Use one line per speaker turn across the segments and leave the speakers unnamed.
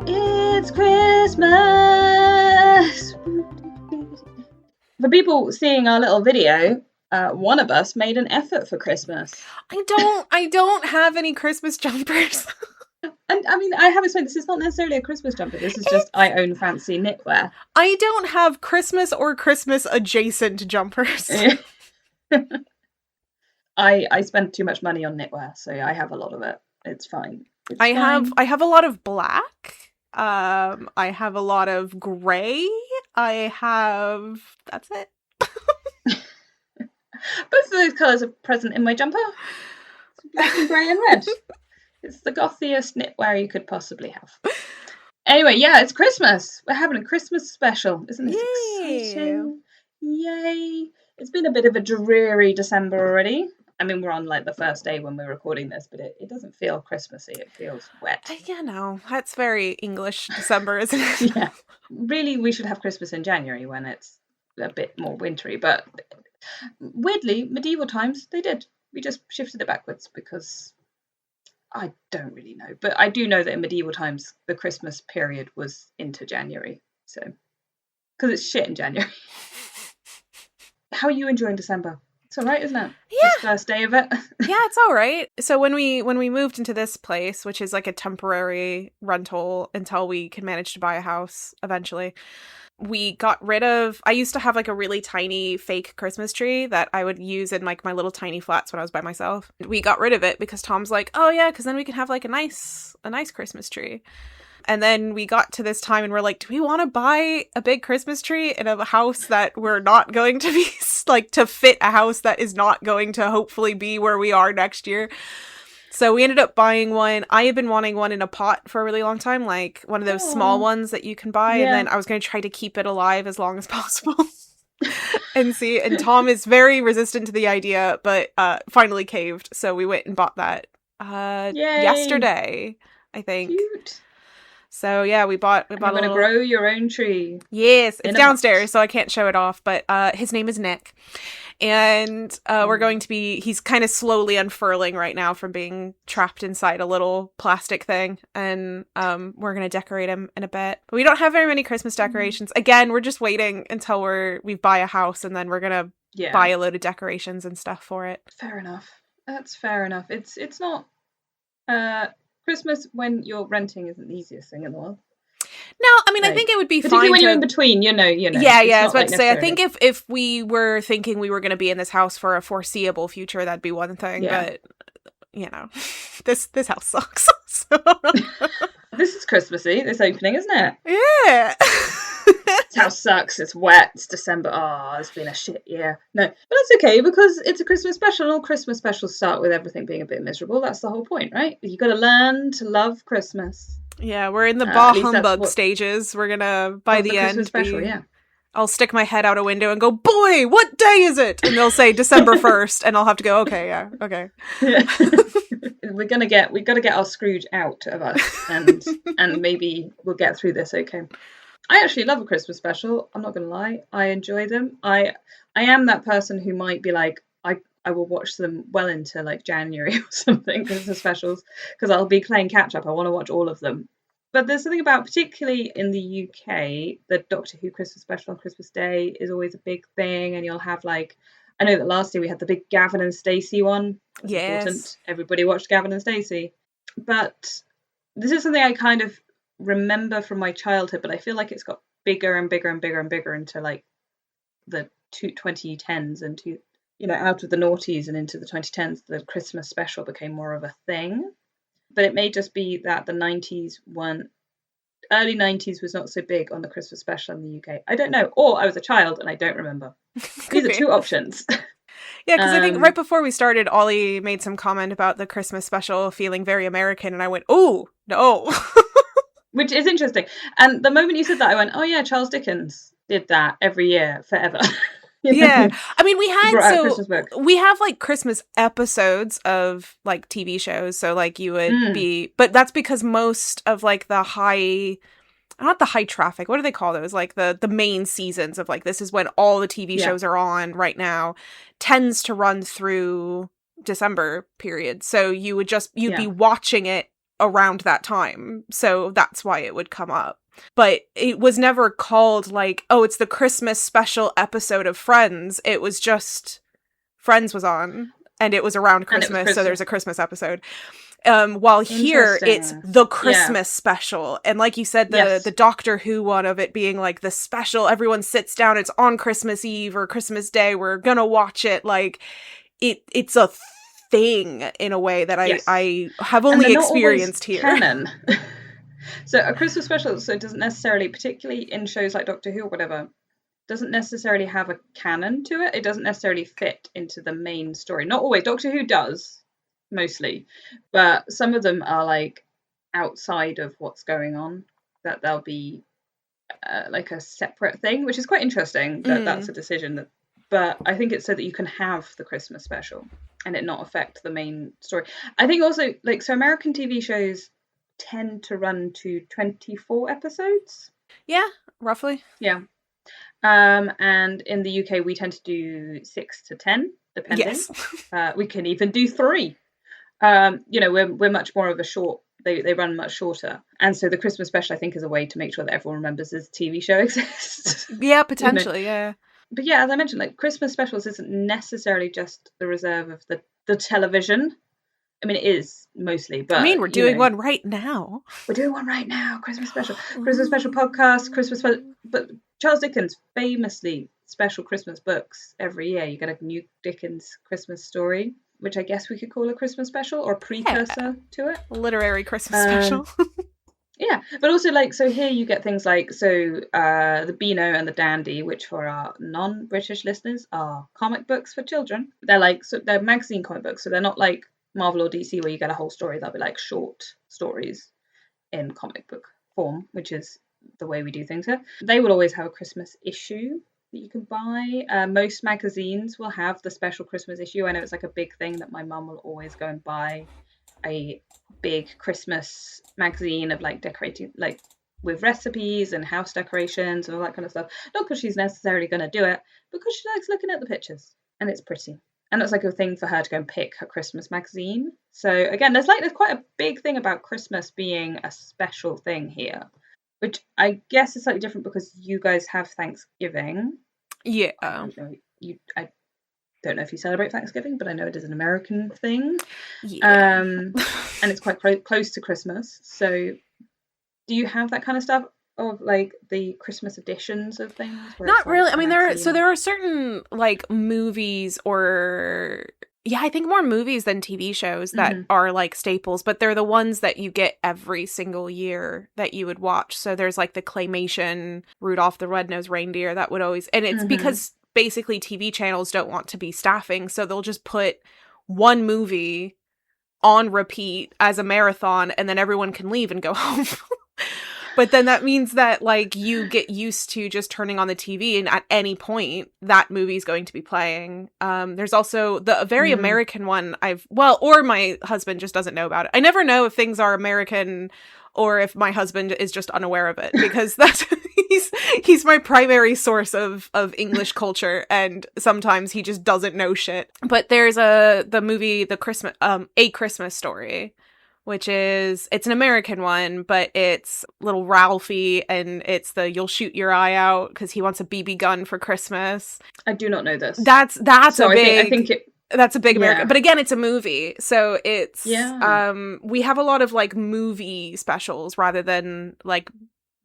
It's Christmas! For people seeing our little video, one of us made an effort for Christmas.
I don't have any Christmas jumpers.
And I mean, I have explained this is not necessarily a Christmas jumper. This is just I own fancy knitwear.
I don't have Christmas or Christmas adjacent jumpers.
I spend too much money on knitwear, so I have a lot of it. It's fine.
I have a lot of black. I have a lot of gray. That's it.
Both of those colours are present in my jumper. It's black and grey and red. It's the gothiest knitwear you could possibly have. Anyway, yeah, it's Christmas. We're having a Christmas special. Isn't this exciting? Yay. It's been a bit of a dreary December already. I mean, we're on like the first day when we're recording this, but it doesn't feel Christmassy. It feels wet.
Yeah, no, that's very English December, isn't it?
Yeah. Really, we should have Christmas in January when it's a bit more wintry. But weirdly, medieval times, they did. We just shifted it backwards because I don't really know. But I do know that in medieval times, the Christmas period was into January. So, because it's shit in January. How are you enjoying December? It's all right, isn't it?
Yeah.
This first day of it.
Yeah, it's all right. So when we moved into this place, which is like a temporary rental until we can manage to buy a house eventually, we got rid of, I used to have like a really tiny fake Christmas tree that I would use in like my little tiny flats when I was by myself. We got rid of it because Tom's like, oh yeah, because then we can have like a nice Christmas tree. And then we got to this time and we're like, do we want to buy a big Christmas tree in a house that we're not going to be, like, to fit a house that is not going to hopefully be where we are next year? So we ended up buying one. I had been wanting one in a pot for a really long time, like one of those small ones that you can buy. Yeah. And then I was going to try to keep it alive as long as possible. And Tom is very resistant to the idea, but finally caved. So we went and bought that yesterday, I think.
Cute.
So yeah, we bought
You're going to grow your own tree.
Yes, it's downstairs, so I can't show it off, but his name is Nick. And we're going to be, he's kind of slowly unfurling right now from being trapped inside a little plastic thing. And we're going to decorate him in a bit. But we don't have very many Christmas decorations. Again, we're just waiting until we buy a house, and then we're going to buy a load of decorations and stuff for it.
Fair enough. That's fair enough. It's not... Christmas when you're renting isn't the easiest thing in the world.
No, I mean, I think it would be fine.
Particularly when you're in between, you know.
Yeah, I was about to say, I think if we were thinking we were going to be in this house for a foreseeable future, that'd be one thing. Yeah. But, this house sucks. So.
This is Christmassy, this opening, isn't it?
Yeah.
This house sucks, it's wet, it's December, it's been a shit year. No, but that's okay, because it's a Christmas special, and all Christmas specials start with everything being a bit miserable. That's the whole point, right? You got to learn to love Christmas.
Yeah, we're in the bah humbug stages. We're gonna, by the end,
special, yeah.
I'll stick my head out a window and go, boy, what day is it? And they'll say December 1st, and I'll have to go, okay, yeah, okay.
Yeah. we got to get our Scrooge out of us, and maybe we'll get through this okay. I actually love a Christmas special. I'm not going to lie. I enjoy them. I am that person who might be like, I will watch them well into like January or something, Christmas specials, because I'll be playing catch up. I want to watch all of them. But there's something about, particularly in the UK, the Doctor Who Christmas special on Christmas Day is always a big thing. And you'll have like, I know that last year we had the big Gavin and Stacey one.
Yes.
Important. Everybody watched Gavin and Stacey. But this is something I kind of remember from my childhood, but I feel like it's got bigger and bigger and bigger and bigger into like the 2010s and out of the noughties and into the 2010s. The Christmas special became more of a thing. But it may just be that the early 90s was not so big on the Christmas special in the UK. I don't know. Or I was a child and I don't remember. These are two options.
Yeah, because I think right before we started, Ollie made some comment about the Christmas special feeling very American, and I went, oh, no.
Which is interesting. And the moment you said that, I went, oh yeah, Charles Dickens did that every year forever.
Yeah. I mean, we have like Christmas episodes of like TV shows. So like you would be, but that's because most of like not the high traffic, what do they call those? Like the main seasons of like, this is when all the TV shows are on right now, tends to run through December period. So you'd
Yeah.
be watching it around that time. So that's why it would come up. But it was never called like, oh, it's the Christmas special episode of Friends. It was just Friends was on and it was around
And it was
Christmas, so
Christmas.
there's a Christmas episode. While here it's the Christmas special. And like you said, the Doctor Who one of it being like the special, everyone sits down, it's on Christmas Eve or Christmas Day, we're gonna watch it. Like it's a thing in a way that I have only experienced here.
Canon. So a Christmas special, so it doesn't necessarily, particularly in shows like Doctor Who or whatever, doesn't necessarily have a canon to it. It doesn't necessarily fit into the main story. Not always. Doctor Who does, mostly, but some of them are like outside of what's going on, that they'll be like a separate thing, which is quite interesting that that's a decision. But I think it's so that you can have the Christmas special and it not affect the main story. I think also, like, so American TV shows tend to run to 24 episodes.
Yeah, roughly.
Yeah. And in the UK, we tend to do 6 to 10, depending.
Yes.
We can even do 3. We're much more of a short. They run much shorter, and so the Christmas special, I think, is a way to make sure that everyone remembers this TV show exists.
Yeah, potentially, yeah.
But yeah, as I mentioned, like, Christmas specials isn't necessarily just the reserve of the television. I mean, it is mostly, but
we're doing one right now.
We're doing one right now. Christmas special podcast, Christmas special. But Charles Dickens famously special Christmas books every year. You get a new Dickens Christmas story, which I guess we could call a Christmas special or a precursor to it.
Literary Christmas special.
Yeah, but also, like, so here you get things like, the Beano and the Dandy, which for our non-British listeners are comic books for children. They're magazine comic books, so they're not like Marvel or DC where you get a whole story. They'll be like short stories in comic book form, which is the way we do things here. They will always have a Christmas issue that you can buy. Most magazines will have the special Christmas issue. I know it's like a big thing that my mum will always go and buy a big Christmas magazine of like decorating, like with recipes and house decorations and all that kind of stuff. Not because she's necessarily going to do it, because she likes looking at the pictures and it's pretty. And that's like a thing for her to go and pick her Christmas magazine. So again, there's quite a big thing about Christmas being a special thing here, which I guess is slightly different because you guys have Thanksgiving.
Yeah.
I don't know if you celebrate Thanksgiving, but I know it is an American thing.
Yeah.
And it's quite close to Christmas. So do you have that kind of stuff of like the Christmas editions of things?
Not really. I mean, there are certain like movies or I think more movies than TV shows that are like staples, but they're the ones that you get every single year that you would watch. So there's like the claymation Rudolph the Red-Nosed Reindeer that would always, and it's because basically TV channels don't want to be staffing, so they'll just put one movie on repeat as a marathon and then everyone can leave and go home. But then that means that like you get used to just turning on the TV and at any point that movie's going to be playing. There's also the very American one or my husband just doesn't know about it. I never know if things are American or if my husband is just unaware of it, because that's he's my primary source of English culture, and sometimes he just doesn't know shit. But there's the movie A Christmas Story, which it's an American one, but it's little Ralphie, and it's you'll shoot your eye out because he wants a BB gun for Christmas.
I do not know this.
That's a big American,
Yeah.
but again, it's a movie, so it's we have a lot of like movie specials rather than like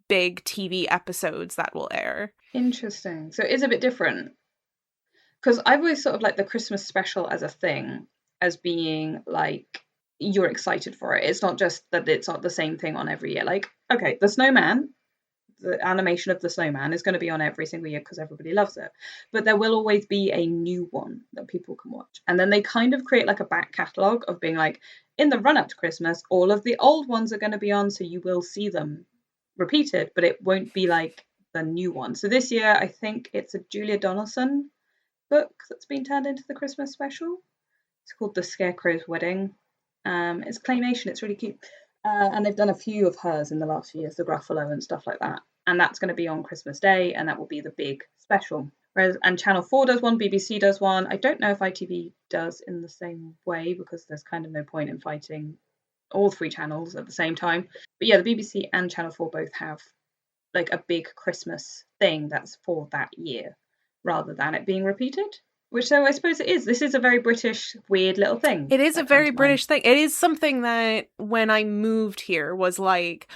big TV episodes that will air.
Interesting. So it is a bit different, because I've always sort of like the Christmas special as a thing as being like you're excited for it. It's not just that it's not the same thing on every year. Like, okay, the snowman, the animation of the snowman is going to be on every single year because everybody loves it, but there will always be a new one that people can watch. And then they kind of create like a back catalogue of being like, in the run up to Christmas, all of the old ones are going to be on, so you will see them repeated, but it won't be like the new one. So this year I think it's a Julia Donaldson book that's been turned into the Christmas special. It's called The Scarecrow's Wedding. It's claymation, it's really cute. And they've done a few of hers in the last few years, the Gruffalo and stuff like that. And that's going to be on Christmas Day, and that will be the big special. Whereas, and Channel 4 does one, BBC does one. I don't know if ITV does in the same way, because there's kind of no point in fighting all 3 channels at the same time. But yeah, the BBC and Channel 4 both have like a big Christmas thing that's for that year, rather than it being repeated. Which, so I suppose it is. This is a very British, weird little thing.
It is a very British thing. It is something that when I moved here was like,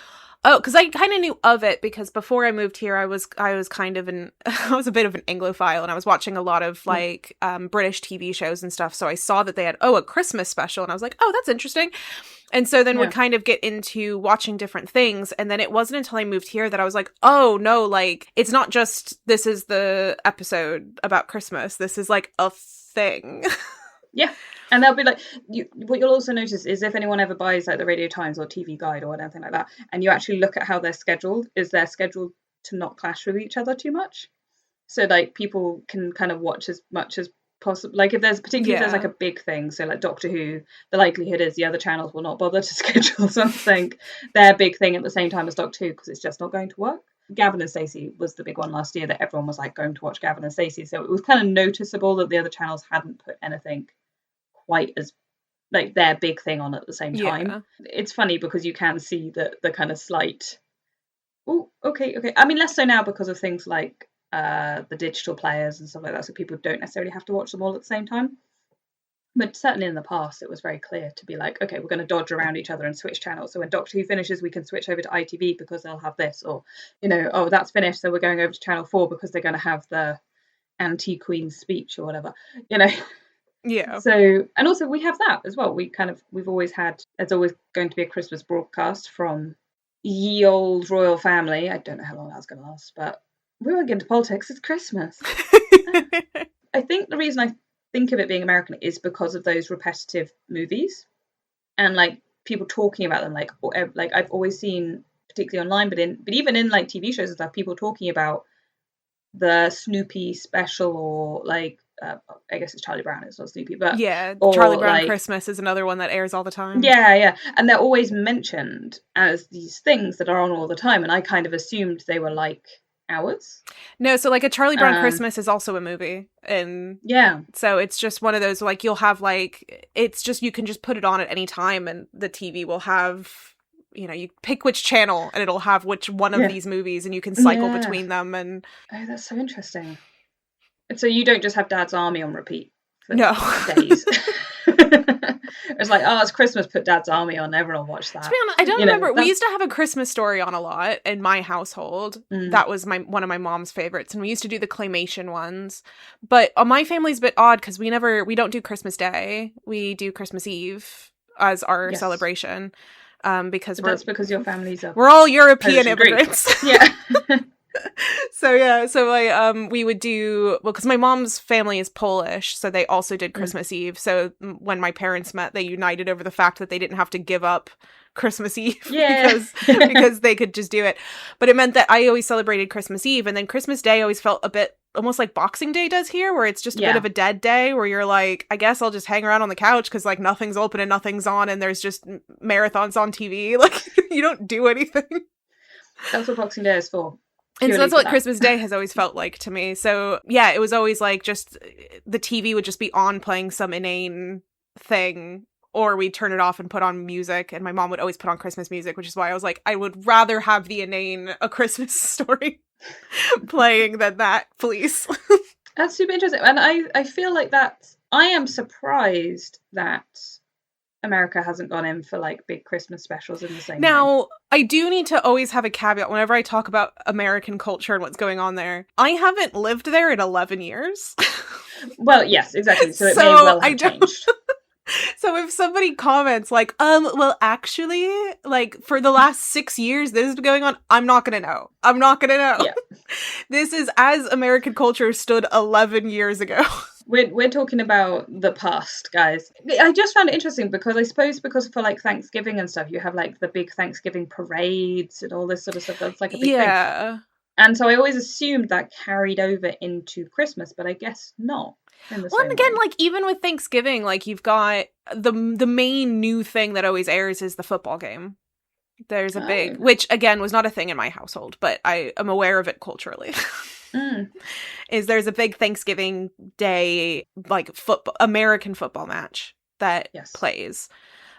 oh, because I kind of knew of it, because before I moved here, I was kind of I was a bit of an Anglophile, and I was watching a lot of like British TV shows and stuff. So I saw that they had a Christmas special, and I was like, oh, that's interesting. And so then would kind of get into watching different things. And then it wasn't until I moved here that I was like, oh no, like it's not just this is the episode about Christmas. This is like a thing.
Yeah. And they'll be like, what you'll also notice is if anyone ever buys like the Radio Times or TV Guide or anything like that, and you actually look at how they're scheduled to not clash with each other too much. So like people can kind of watch as much as possible. Like if there's if there's like a big thing, so like Doctor Who, the likelihood is the other channels will not bother to schedule something, their big thing at the same time as Doctor Who, because it's just not going to work. Gavin and Stacey was the big one last year that everyone was like going to watch Gavin and Stacey. So it was kind of noticeable that the other channels hadn't put anything quite as like their big thing on at the same time. Yeah. It's funny because you can see the kind of slight, oh, okay. I mean, less so now because of things like the digital players and stuff like that, so people don't necessarily have to watch them all at the same time. But certainly in the past, it was very clear to be like, okay, we're going to dodge around each other and switch channels. So when Doctor Who finishes, we can switch over to ITV because they'll have this, or, you know, oh, that's finished, so we're going over to Channel 4 because they're going to have the anti-Queen's speech or whatever, you know.
Yeah.
So, and also we have that as well. We've always had, there's always going to be a Christmas broadcast from ye old royal family. I don't know how long that's going to last, but we won't get into politics. It's Christmas. I think the reason I think of it being American is because of those repetitive movies and like people talking about them. Like I've always seen, particularly online, but even in like TV shows and stuff, people talking about the Snoopy special, or like I guess it's Charlie Brown. It's not Snoopy, but
yeah, Charlie Brown Christmas is another one that airs all the time.
Yeah, and they're always mentioned as these things that are on all the time, and I kind of assumed they were like ours.
No, so like a Charlie Brown Christmas is also a movie, and
yeah,
so it's just one of those like you'll have like it's just you can just put it on at any time, and the TV will have, you know, you pick which channel and it'll have which one of these movies, and you can cycle between them. And
oh, that's so interesting. And so you don't just have Dad's Army on repeat for days. It's like, oh, it's Christmas, put Dad's Army on, everyone will watch that.
To be honest, I don't remember. We used to have a Christmas Story on a lot in my household. That was one of my mom's favorites, and we used to do the claymation ones. But my family's a bit odd because we don't do Christmas Day. We do Christmas Eve as our celebration. Because
that's because your family's
we're all European immigrants.
Yeah.
So we would do, well, because my mom's family is Polish, so they also did Christmas Eve. So when my parents met, they united over the fact that they didn't have to give up Christmas Eve because they could just do it. But it meant that I always celebrated Christmas Eve, and then Christmas Day always felt a bit almost like Boxing Day does here, where it's just a bit of a dead day, where you're like, I guess I'll just hang around on the couch because like nothing's open and nothing's on, and there's just marathons on TV. Like you don't do anything.
That's what Boxing Day is for.
And so that's what Christmas Day has always felt like to me. So yeah, it was always like just the TV would just be on playing some inane thing, or we'd turn it off and put on music, and my mom would always put on Christmas music, which is why I was like, I would rather have the inane A Christmas Story playing than that, please.
That's super interesting. And I feel like I am surprised that America hasn't gone in for like big Christmas specials in the same way.
I do need to always have a caveat whenever I talk about American culture and what's going on there. I haven't lived there in 11 years.
Well, yes, exactly. So it may well have changed.
So if somebody comments like, well, actually, like for the last 6 years this has been going on, I'm not going to know. Yeah. This is as American culture stood 11 years ago.
We're talking about the past, guys. I just found it interesting because I suppose because for like Thanksgiving and stuff, you have like the big Thanksgiving parades and all this sort of stuff. That's like a big thing. And so I always assumed that carried over into Christmas, but I guess not. Well,
and again, like even with Thanksgiving, like you've got the main new thing that always airs is the football game. There's a big, which again was not a thing in my household, but I am aware of it culturally.
Mm.
is there's a big Thanksgiving Day, like, American football match that plays.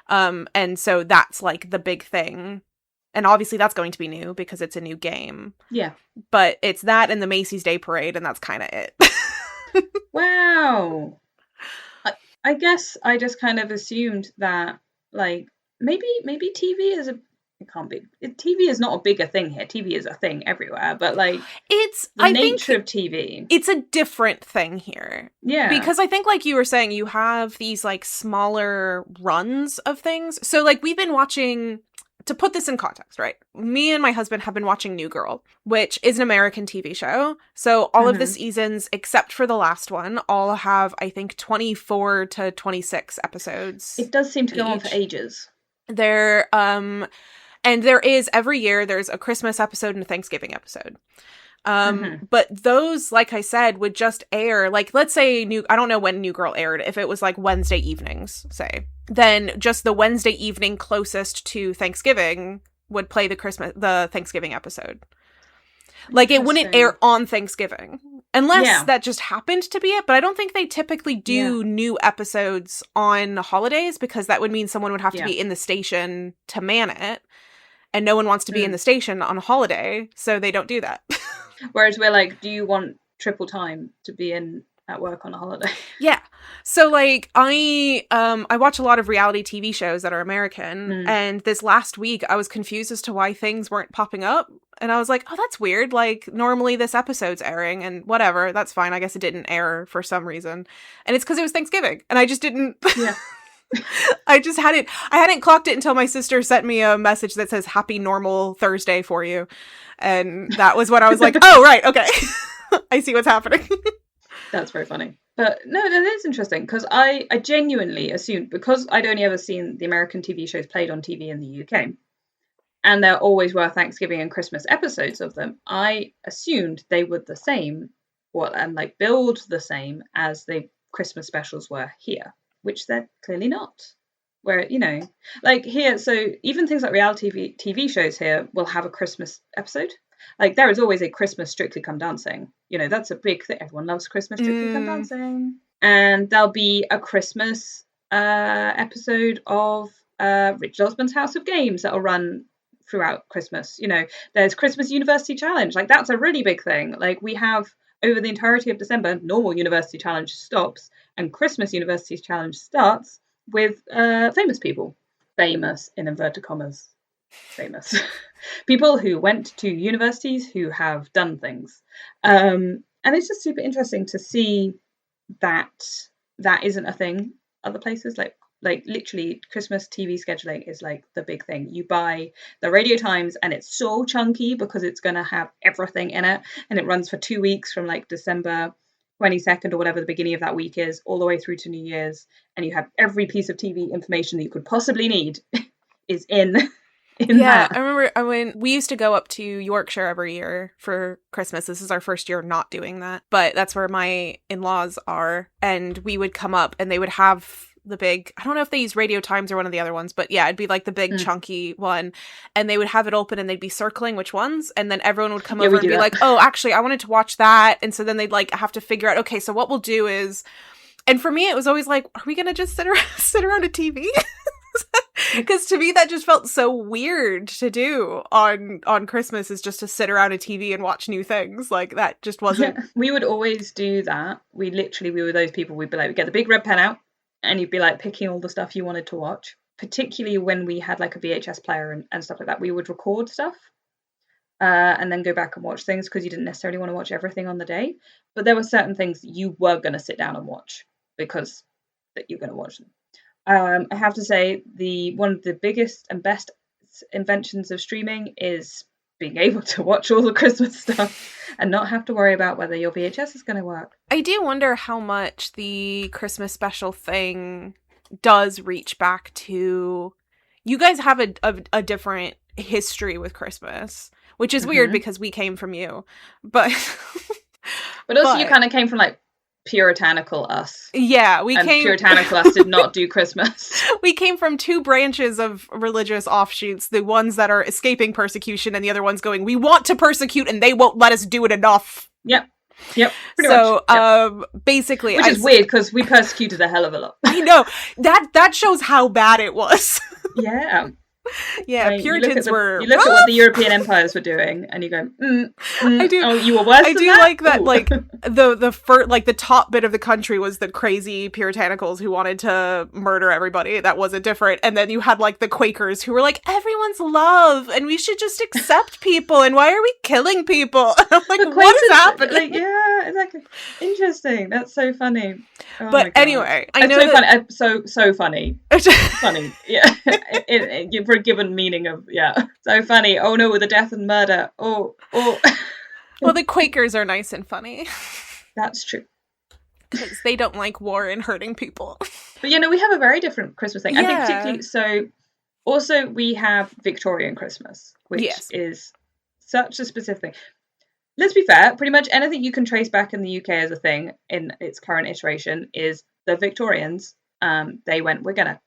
And so that's, like, the big thing. And obviously that's going to be new because it's a new game.
Yeah.
But it's that and the Macy's Day Parade, and that's kind of it.
Wow. I guess I just kind of assumed that, like, maybe TV is it can't be. TV is not a bigger thing here. TV is a thing everywhere, but, like, the nature of TV.
It's a different thing here.
Yeah.
Because I think, like you were saying, you have these, like, smaller runs of things. So, like, we've been watching, to put this in context, right? Me and my husband have been watching New Girl, which is an American TV show. So all of the seasons, except for the last one, all have, I think, 24 to 26 episodes.
It does seem to go on for ages.
And there is, every year, there's a Christmas episode and a Thanksgiving episode. But those, like I said, would just air, like, let's say I don't know when New Girl aired, if it was like Wednesday evenings, say, then just the Wednesday evening closest to Thanksgiving would play the Thanksgiving episode. Like, it wouldn't air on Thanksgiving unless that just happened to be it. But I don't think they typically do new episodes on holidays, because that would mean someone would have to be in the station to man it. And no one wants to be in the station on a holiday, so they don't do that.
Whereas we're like, do you want triple time to be in at work on a holiday?
Yeah. So, like, I watch a lot of reality TV shows that are American, and this last week I was confused as to why things weren't popping up. And I was like, oh, that's weird. Like, normally this episode's airing, and whatever, that's fine. I guess it didn't air for some reason. And it's because it was Thanksgiving, and I just didn't... Yeah. I hadn't clocked it until my sister sent me a message that says happy normal Thursday for you. And that was when I was like, oh, right, okay. I see what's happening.
That's very funny. But no, that is interesting, because I genuinely assumed, because I'd only ever seen the American TV shows played on TV in the UK, and there always were Thanksgiving and Christmas episodes of them, I assumed they were the same, and like billed the same as the Christmas specials were here. Which they're clearly not. Where, you know, like here, so even things like reality TV shows here will have a Christmas episode. Like, there is always a Christmas Strictly Come Dancing. You know, that's a big thing. Everyone loves Christmas Strictly Come Dancing. And there'll be a Christmas episode of Richard Osman's House of Games that'll run throughout Christmas. You know, there's Christmas University Challenge. Like, that's a really big thing. Like, we have, over the entirety of December, normal University Challenge stops, and Christmas University Challenge starts with famous people. Famous, in inverted commas. Famous. People who went to universities, who have done things. And it's just super interesting to see that isn't a thing other places. Like literally, Christmas TV scheduling is like the big thing. You buy the Radio Times, and it's so chunky because it's going to have everything in it, and it runs for 2 weeks from like December 22nd or whatever the beginning of that week is, all the way through to New Year's, and you have every piece of TV information that you could possibly need is in that.
I remember when we used to go up to Yorkshire every year for Christmas. This is our first year not doing that, but that's where my in-laws are, and we would come up and they would have the big, I don't know if they use Radio Times or one of the other ones, but yeah, it'd be like the big chunky one, and they would have it open and they'd be circling which ones, and then everyone would come over and be like, oh, actually I wanted to watch that, and so then they'd like have to figure out, okay, so what we'll do is, and for me it was always like, are we gonna just sit around a TV? Because to me that just felt so weird to do on Christmas, is just to sit around a TV and watch new things. Like, that just wasn't.
We would always do that. We were those people. We'd be like, we'd get the big red pen out, and you'd be like picking all the stuff you wanted to watch. Particularly when we had like a VHS player and stuff like that, we would record stuff and then go back and watch things, because you didn't necessarily want to watch everything on the day. But there were certain things you were going to sit down and watch because that you're going to watch them. I have to say, one of the biggest and best inventions of streaming is being able to watch all the Christmas stuff and not have to worry about whether your VHS is going to work.
I do wonder how much the Christmas special thing does reach back to... You guys have a different history with Christmas, which is weird because we came from you. But
also you kind of came from like puritanical us.
Yeah,
puritanical us did not do Christmas.
We came from two branches of religious offshoots, the ones that are escaping persecution and the other ones going, we want to persecute and they won't let us do it enough.
Yep. Pretty
so,
much. Yep.
Basically,
which is weird because we persecuted a hell of a lot.
I know that shows how bad it was.
Yeah.
Yeah, Puritans were.
You look at what the European empires were doing, and you go,
I do.
Oh, you were worse.
I
than
do
that?
like that. Like the top bit of the country was the crazy Puritanicals who wanted to murder everybody. That wasn't different. And then you had like the Quakers who were like, everyone's love, and we should just accept people. And why are we killing people? And I'm like, what is happening?
Like, yeah, exactly. Interesting. That's so funny. Oh
but anyway, I know
it's so funny. Funny, yeah. For a given meaning of so funny. Oh no, with the death and murder. Oh.
Well, the Quakers are nice and funny.
That's true.
Because they don't like war and hurting people.
But we have a very different Christmas thing. I think particularly so. Also, we have Victorian Christmas, which is such a specific thing. Let's be fair, pretty much anything you can trace back in the UK as a thing in its current iteration is the Victorians. They went, we're gonna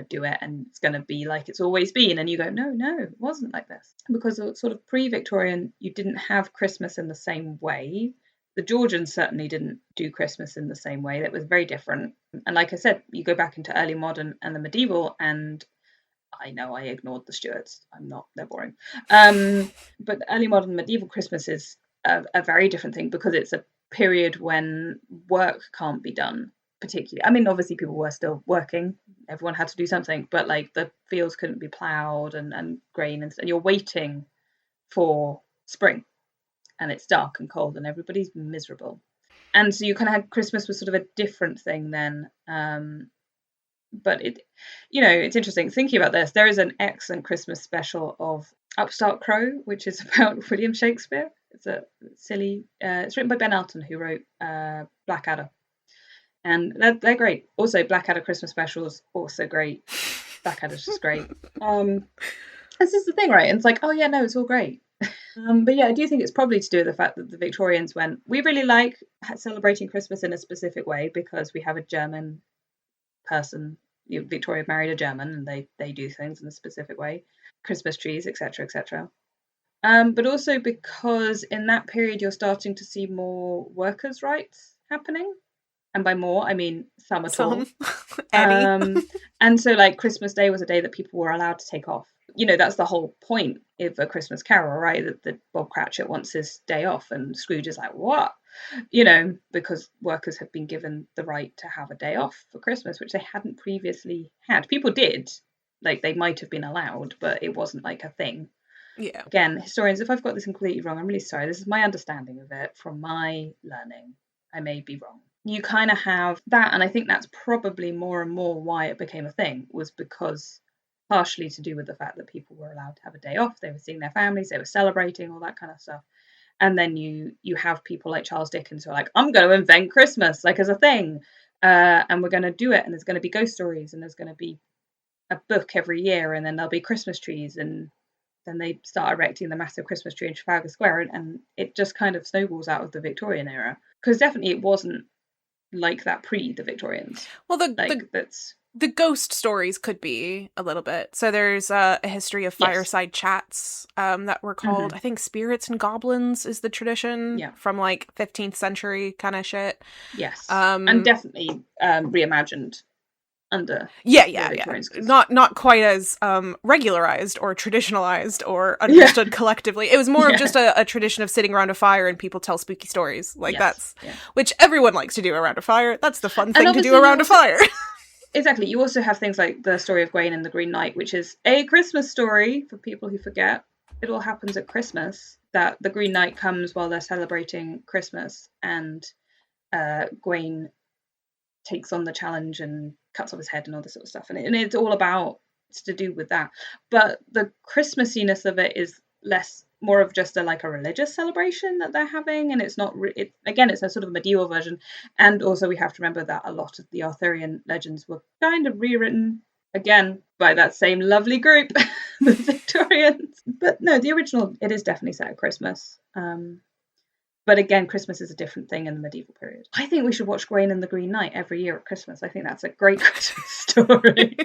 do it, and it's gonna be like it's always been. And you go, no, it wasn't like this. Because sort of pre-Victorian, you didn't have Christmas in the same way. The Georgians certainly didn't do Christmas in the same way. That was very different. And like I said, you go back into early modern and the medieval, and I know I ignored the Stuarts. They're boring. But early modern medieval Christmas is a very different thing because it's a period when work can't be done particularly. I mean, obviously people were still working. Everyone had to do something, but like the fields couldn't be ploughed and grain, and you're waiting for spring, and it's dark and cold and everybody's miserable. And so you kind of had Christmas was sort of a different thing then. But it's interesting thinking about this. There is an excellent Christmas special of Upstart Crow, which is about William Shakespeare. It's a silly. It's written by Ben Elton, who wrote Blackadder, and they're great. Also, Blackadder Christmas specials also great. Blackadder's just great. This is the thing, right? And it's like, oh yeah, no, it's all great. But yeah, I do think it's probably to do with the fact that the Victorians went, we really like celebrating Christmas in a specific way because we have a German person. Victoria married a German, and they do things in a specific way. Christmas trees, etc., etc. But also because in that period you're starting to see more workers' rights happening. And by more, I mean some at all. And so like Christmas Day was a day that people were allowed to take off. That's the whole point of A Christmas Carol, right? That Bob Cratchit wants his day off, and Scrooge is like, what? Because workers had been given the right to have a day off for Christmas, which they hadn't previously had. People did, like they might have been allowed, but it wasn't like a thing.
Yeah.
Again, historians, if I've got this completely wrong, I'm really sorry. This is my understanding of it from my learning. I may be wrong. You kind of have that, and I think that's probably more and more why it became a thing, was because partially to do with the fact that people were allowed to have a day off, they were seeing their families, they were celebrating, all that kind of stuff. And then you have people like Charles Dickens who are like, I'm going to invent Christmas like as a thing, and we're going to do it, and there's going to be ghost stories, and there's going to be a book every year, and then there'll be Christmas trees, and then they start erecting the massive Christmas tree in Trafalgar Square, and it just kind of snowballs out of the Victorian era, because definitely it wasn't like that pre the Victorians.
Well, the ghost stories could be a little bit. So there's a history of fireside chats that were called, I think, Spirits and Goblins is the tradition from like 15th century kind of shit.
Yes, and definitely reimagined under
not quite as regularized or traditionalized or understood collectively. It was more of just a tradition of sitting around a fire and people tell spooky stories which everyone likes to do around a fire. That's the fun thing to do around a fire.
Exactly. You also have things like the story of Gawain and the Green Knight, which is a Christmas story for people who forget. It all happens at Christmas, that the Green Knight comes while they're celebrating Christmas, and Gawain takes on the challenge and cuts off his head and all this sort of stuff. And it's all about, it's to do with that. But the Christmassiness of it is more of just a religious celebration that they're having. And it's not, it's a sort of medieval version. And also we have to remember that a lot of the Arthurian legends were kind of rewritten again by that same lovely group, the Victorians. But no, the original, it is definitely set at Christmas. But again, Christmas is a different thing in the medieval period. I think we should watch Gawain and the Green Knight every year at Christmas. I think that's a great Christmas story.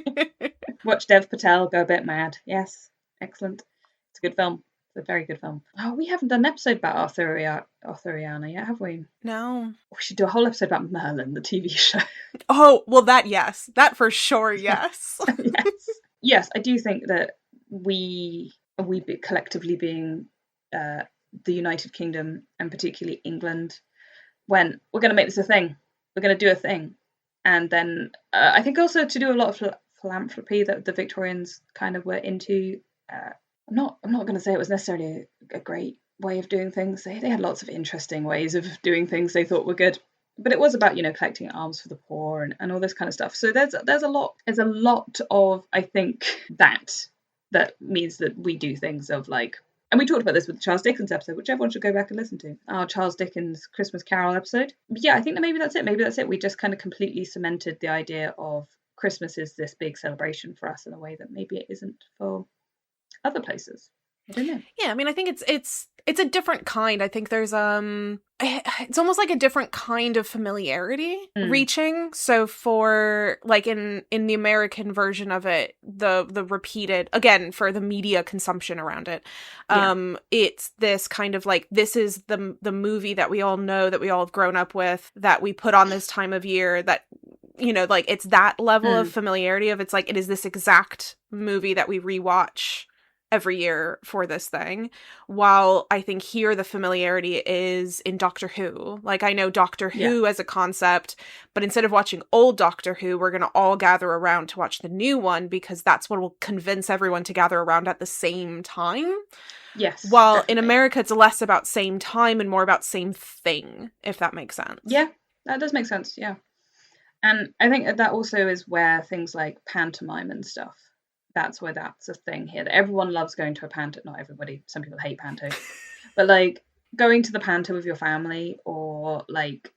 Watch Dev Patel go a bit mad. Yes, excellent. It's a good film. a very good film. Oh, we haven't done an episode about Arthuriana yet, have we?
No.
We should do a whole episode about Merlin, the TV show.
Oh, well, yes. That for sure, yes.
Yes, I do think that we collectively being the United Kingdom, and particularly England, went, we're going to make this a thing. We're going to do a thing. And then I think also to do a lot of philanthropy that the Victorians kind of were into. I'm not going to say it was necessarily a great way of doing things. They had lots of interesting ways of doing things they thought were good. But it was about, collecting alms for the poor and all this kind of stuff. So there's a lot of, I think, that means that we do things of like, and we talked about this with the Charles Dickens episode, which everyone should go back and listen to, our Charles Dickens Christmas Carol episode. But yeah, I think that maybe that's it. We just kind of completely cemented the idea of Christmas is this big celebration for us in a way that maybe it isn't for other places. I don't know.
Yeah, I mean, I think it's a different kind. I think there's it's almost like a different kind of familiarity reaching. So for like in the American version of it, the repeated, again, for the media consumption around it, it's this kind of like, this is the movie that we all know, that we all have grown up with, that we put on this time of year, that like it's that level of familiarity of, it's like, it is this exact movie that we rewatch every year for this thing. While I think here the familiarity is in Doctor Who. Like, I know Doctor Who as a concept, but instead of watching old Doctor Who, we're going to all gather around to watch the new one because that's what will convince everyone to gather around at the same time.
Yes.
While
definitely.
in America, it's less about same time and more about same thing, if that makes sense.
Yeah, that does make sense. Yeah. And I think that also is where things like pantomime and stuff, that's where that's a thing here. That everyone loves going to a panto. Not everybody. Some people hate panto. But like going to the panto with your family, or like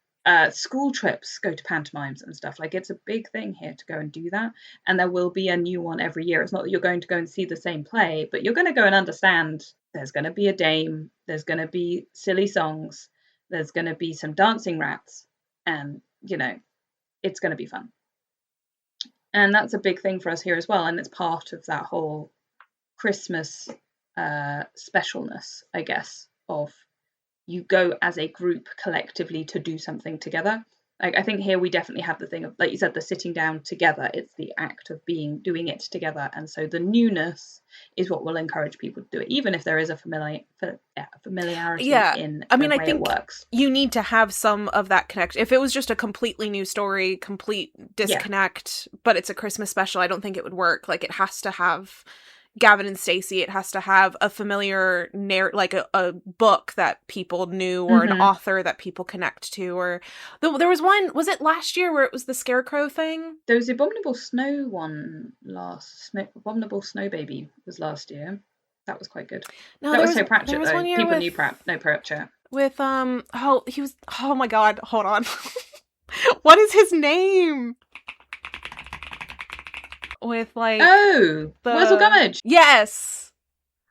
school trips, go to pantomimes and stuff. Like, it's a big thing here to go and do that. And there will be a new one every year. It's not that you're going to go and see the same play, but you're going to go and understand there's going to be a dame. There's going to be silly songs. There's going to be some dancing rats. And, it's going to be fun. And that's a big thing for us here as well. And it's part of that whole Christmas specialness, I guess, of you go as a group collectively to do something together. Like, I think here we definitely have the thing of, like you said, the sitting down together. It's the act of doing it together. And so the newness is what will encourage people to do it, even if there is a familiarity in the way it works.
You need to have some of that connection. If it was just a completely new story, complete disconnect, but it's a Christmas special, I don't think it would work. Like, it has to have Gavin and Stacey. It has to have a familiar like a book that people knew, or an author that people connect to. Or there was one, was it last year, where it was the scarecrow thing?
There was the Abominable Snow one Abominable Snow Baby was last year. That was quite good. No, that was so Pratchett though. People knew Pratchett.
With oh my god, hold on. What is his name? With like
Wurzel Gummidge.
Yes.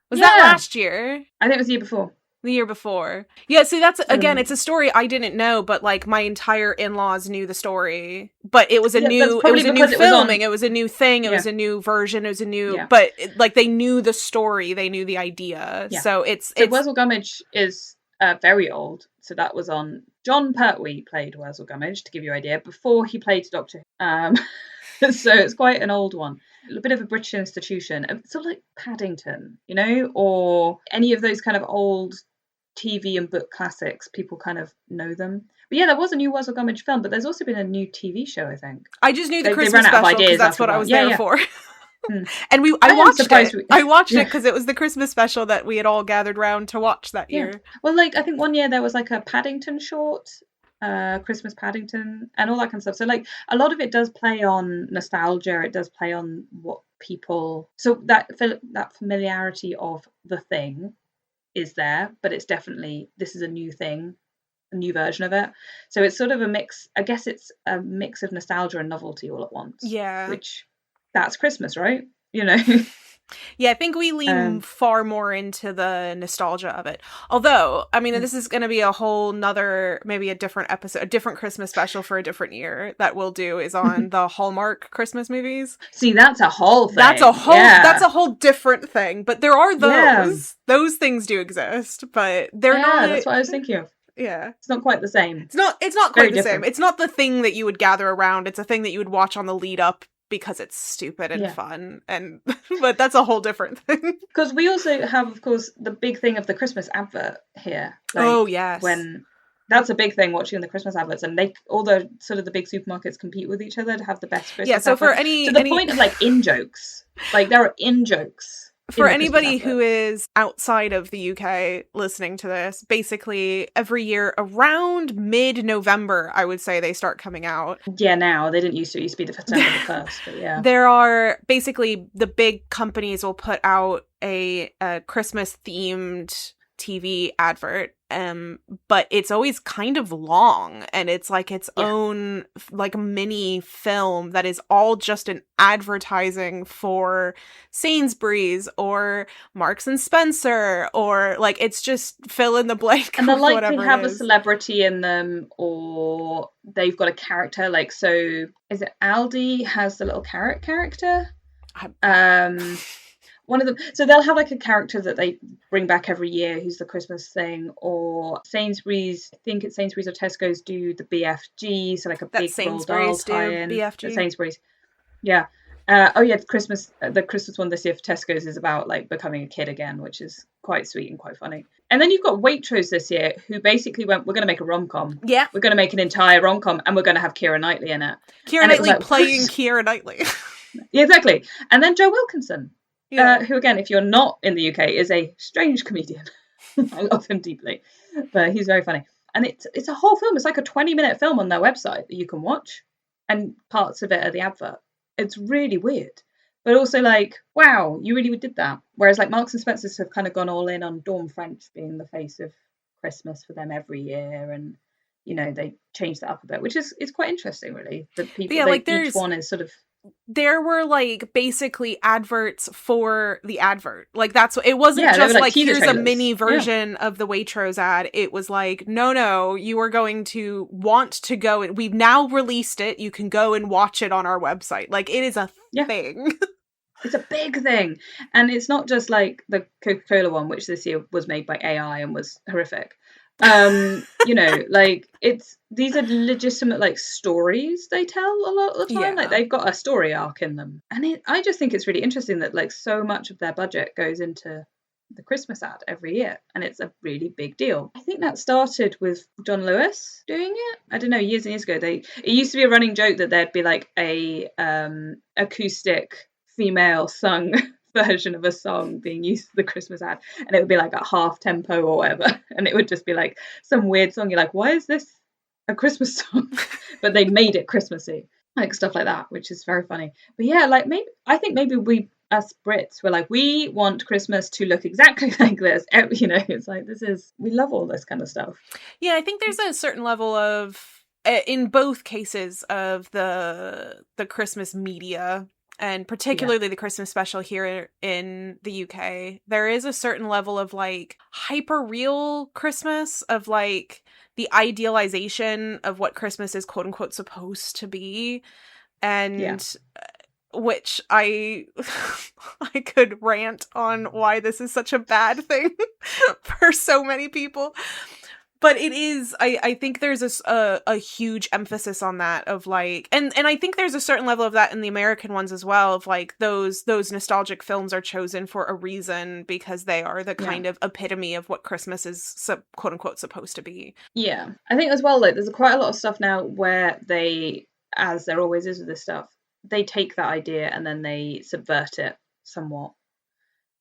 Was that last year?
I think it was the year before.
The year before. Yeah, see, that's again, it's a story I didn't know, but like my entire in-laws knew the story. But it was a new filming, it was a new thing, it was a new version, it was a new but like they knew the story, they knew the idea. Yeah. So it's
Wurzel Gummidge is very old. So that was on John Pertwee played Wurzel Gummidge, to give you an idea, before he played Doctor Who. So it's quite an old one. A bit of a British institution. Sort of like Paddington, or any of those kind of old TV and book classics. People kind of know them. But yeah, there was a new Wurzel Gummidge film, but there's also been a new TV show, I think.
I just knew the Christmas special because that's what I was there for. And I watched it. I watched it because it was the Christmas special that we had all gathered round to watch that year.
Well, like, I think one year there was like a Paddington short, Christmas Paddington, and all that kind of stuff. So like a lot of it does play on nostalgia. It does play on what people. So that familiarity of the thing is there, but it's definitely, this is a new thing, a new version of it. So it's sort of a mix. I guess it's a mix of nostalgia and novelty all at once.
Yeah.
Which, that's Christmas, right?
Yeah, I think we lean far more into the nostalgia of it. Although, I mean, this is going to be a whole nother, maybe a different episode, a different Christmas special for a different year that we'll do is on the Hallmark Christmas movies.
See, that's a whole thing.
That's a whole different thing. But there are those.
Yeah.
Those things do exist, but they're not.
That's what I was thinking of.
Yeah.
It's not quite the same.
It's not quite the same. It's not the thing that you would gather around. It's a thing that you would watch on the lead up because it's stupid and fun, and but that's a whole different thing. Because
we also have, of course, the big thing of the Christmas advert here. Like,
oh yes,
when that's a big thing, watching the Christmas adverts, and all the sort of the big supermarkets compete with each other to have the best Christmas.
Yeah, so
advert.
to
the point of like in jokes, like there are in jokes.
For anybody who is outside of the UK listening to this, basically every year around mid-November, I would say they start coming out.
Yeah, now. They didn't used to. It used to be the September the 1st, but yeah.
There are, basically, the big companies will put out a Christmas-themed TV advert, but it's always kind of long, and it's like its own like mini film that is all just an advertising for Sainsbury's or Marks and Spencer, or like it's just fill in the blank.
And they're like they have a celebrity in them, or they've got a character. Like, so is it Aldi has the little carrot character? One of them, so they'll have like a character that they bring back every year who's the Christmas thing, or Sainsbury's, I think it's Sainsbury's or Tesco's do the BFG, so like a big Roald Dahl tie-in.
BFG.
Sainsbury's. Yeah. The Christmas one this year for Tesco's is about like becoming a kid again, which is quite sweet and quite funny. And then you've got Waitrose this year, who basically went, we're going to make a rom-com.
Yeah.
We're going to make an entire rom-com, and we're going to have Keira Knightley in it.
Keira Knightley playing Keira Knightley.
Yeah, exactly. And then Joe Wilkinson. Yeah. Who, again, if you're not in the UK, is a strange comedian. I love him deeply, but he's very funny. And it's a whole film. It's like a 20-minute film on their website that you can watch, and parts of it are the advert. It's really weird, but also like, wow, you really did that. Whereas like Marks and Spencer's have kind of gone all in on Dawn French being the face of Christmas for them every year, and you know they changed that up a bit, which is quite interesting, really. The people, each one is sort of.
There were like basically adverts for the advert. Like that's what it wasn't just like here's trailers. A mini version of the Waitrose ad. It was like, no, you are going to want to go and we've now released it. You can go and watch it on our website. Like it is a thing.
It's a big thing. And it's not just like the Coca-Cola one, which this year was made by AI and was horrific. You know, like these are legitimate like stories they tell a lot of the time. Like they've got a story arc in them, and I just think it's really interesting that like so much of their budget goes into the Christmas ad every year, and it's a really big deal. I think that started with John Lewis doing it. I don't know, years and years ago. It used to be a running joke that there'd be like a acoustic female sung version of a song being used for the Christmas ad, and it would be like at half tempo or whatever, and it would just be like some weird song. You're like, why is this a Christmas song? But they made it Christmassy, like stuff like that, which is very funny. But yeah, like I think maybe we us Brits were like, we want Christmas to look exactly like this. You know, it's like we love all this kind of stuff.
Yeah, I think there's a certain level of in both cases of the Christmas media. And particularly the Christmas special here in the UK, there is a certain level of like hyper real Christmas, of like the idealization of what Christmas is quote unquote supposed to be. And which I could rant on why this is such a bad thing for so many people. But it is, I think there's a huge emphasis on that of like, and I think there's a certain level of that in the American ones as well, of like those nostalgic films are chosen for a reason because they are the kind of epitome of what Christmas is quote unquote supposed to be.
Yeah. I think as well, like there's quite a lot of stuff now where they, as there always is with this stuff, they take that idea and then they subvert it somewhat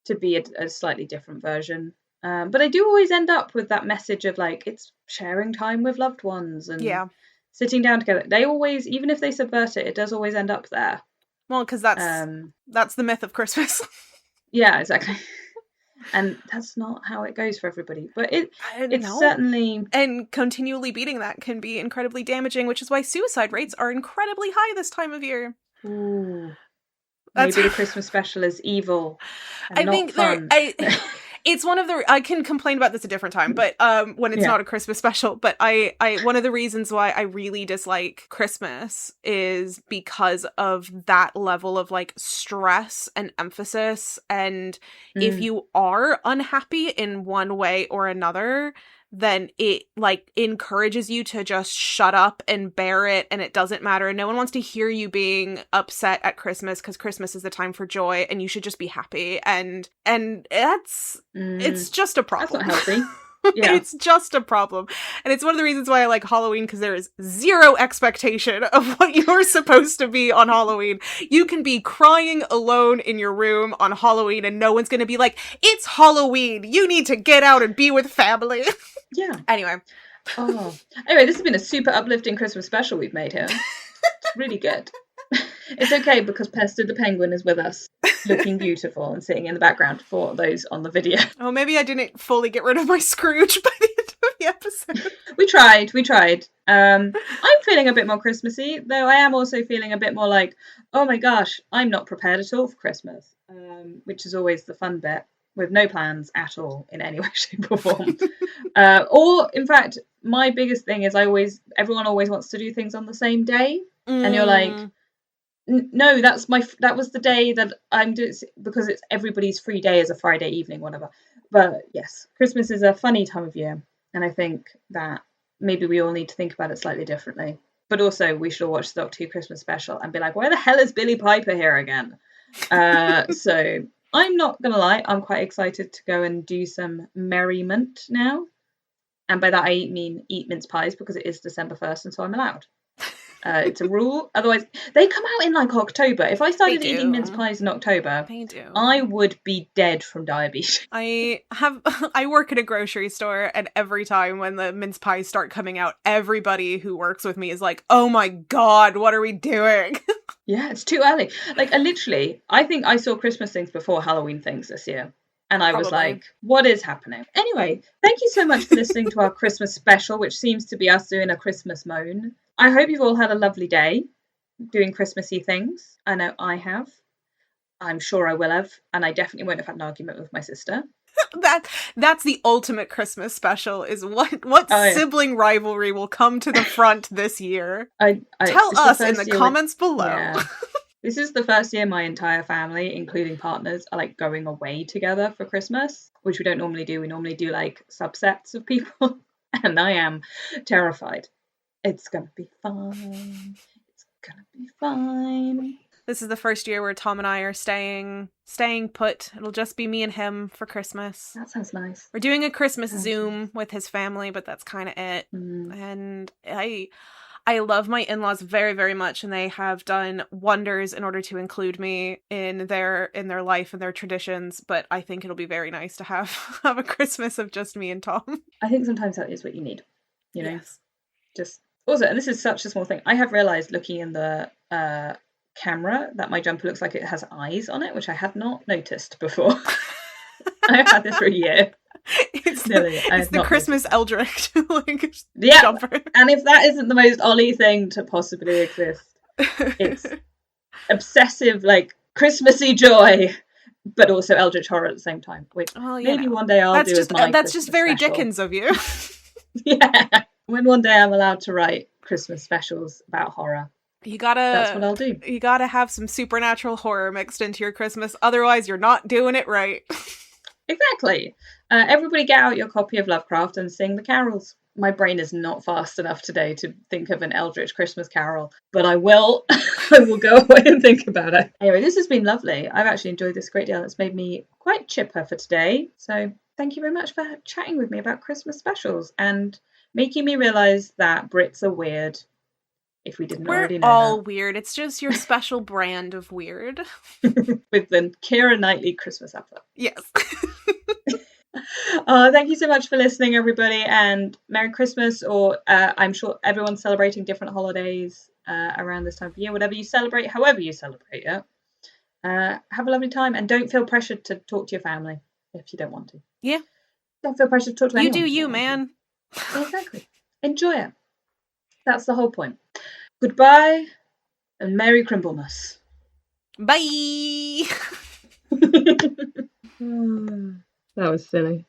to be a slightly different version. But I do always end up with that message of like it's sharing time with loved ones and sitting down together. They always, even if they subvert it, it does always end up there.
Well, because that's the myth of Christmas.
Yeah, exactly. And that's not how it goes for everybody. But it's certainly,
and continually beating that can be incredibly damaging, which is why suicide rates are incredibly high this time of year.
Ooh. Maybe the Christmas special is evil and
I
not
think
fun.
it's one of the, I can complain about this a different time, but when it's not a Christmas special, but I one of the reasons why I really dislike Christmas is because of that level of like stress and emphasis, and if you are unhappy in one way or another, then it like encourages you to just shut up and bear it, and it doesn't matter, and no one wants to hear you being upset at Christmas, because Christmas is the time for joy and you should just be happy, and that's it's just a problem.
That's not healthy. Yeah.
It's just a problem. And it's one of the reasons why I like Halloween, because there is zero expectation of what you're supposed to be on Halloween. You can be crying alone in your room on Halloween and no one's going to be like, it's Halloween, you need to get out and be with family.
Yeah.
Anyway,
this has been a super uplifting Christmas special we've made here. It's really good. It's okay because Pester the Penguin is with us, looking beautiful and sitting in the background for those on the video.
Oh, maybe I didn't fully get rid of my Scrooge by the end of the episode.
We tried. I'm feeling a bit more Christmassy, though I am also feeling a bit more like, oh my gosh, I'm not prepared at all for Christmas, which is always the fun bit, with no plans at all in any way, shape or form. Or, in fact, my biggest thing is everyone always wants to do things on the same day, and you're like, no, that was the day that I'm doing, because it's everybody's free day is a Friday evening, whatever. But yes, Christmas is a funny time of year, and I think that maybe we all need to think about it slightly differently. But also, we should all watch the Doctor Who Christmas special and be like, why the hell is Billy Piper here again? So I'm not gonna lie, I'm quite excited to go and do some merriment now, and by that I mean eat mince pies, because it is December 1st, and so I'm allowed. It's a rule. Otherwise, they come out in like October. If I started eating mince pies in October, I would be dead from diabetes.
I work at a grocery store, and every time when the mince pies start coming out, everybody who works with me is like, "Oh my god, what are we doing?"
Yeah, it's too early. Like, I think I saw Christmas things before Halloween things this year. And I was like, what is happening? Anyway, thank you so much for listening to our Christmas special, which seems to be us doing a Christmas moan. I hope you've all had a lovely day doing Christmassy things. I know I have. I'm sure I will have. And I definitely won't have had an argument with my sister.
That's the ultimate Christmas special, is what sibling rivalry will come to the front this year. Tell us in the comments below.
Yeah. This is the first year my entire family, including partners, are like going away together for Christmas, which we don't normally do. We normally do like subsets of people, and I am terrified. It's gonna be fine. It's gonna be fine.
This is the first year where Tom and I are staying put. It'll just be me and him for Christmas.
That sounds nice.
We're doing a Christmas Zoom with his family, but that's kind of it. And I love my in-laws very, very much, and they have done wonders in order to include me in their life and their traditions, but I think it'll be very nice to have a Christmas of just me and Tom.
I think sometimes that is what you need, you know?
Yes.
Just also, and this is such a small thing, I have realised looking in the camera that my jumper looks like it has eyes on it, which I had not noticed before. I've had this for a year.
It's the Christmas Eldritch jumper.
And if that isn't the most Ollie thing to possibly exist, it's obsessive, like Christmassy joy, but also Eldritch horror at the same time. Which maybe one day I'll do as my
That's
Christmas
just very
special.
Dickens of you.
Yeah. When one day I'm allowed to write Christmas specials about horror, that's what I'll do.
You gotta have some supernatural horror mixed into your Christmas, otherwise you're not doing it right.
Exactly. Everybody get out your copy of Lovecraft and sing the carols. My brain is not fast enough today to think of an Eldritch Christmas carol, but I will. I will go away and think about it. Anyway, this has been lovely. I've actually enjoyed this a great deal. It's made me quite chipper for today. So thank you very much for chatting with me about Christmas specials and making me realise that Brits are weird. If we didn't already know
We're all
that.
weird. It's just your special brand of weird.
With the Keira Knightley Christmas advert.
Yes.
Thank you so much for listening, everybody, and Merry Christmas, or I'm sure everyone's celebrating different holidays around this time of year. Whatever you celebrate, however you celebrate it, have a lovely time, and don't feel pressured to talk to your family if you don't want to.
Yeah.
Don't feel pressured to talk to anyone.
You do you, man.
Exactly. Enjoy it. That's the whole point. Goodbye, and Merry Crimblemas.
Bye.
That was silly.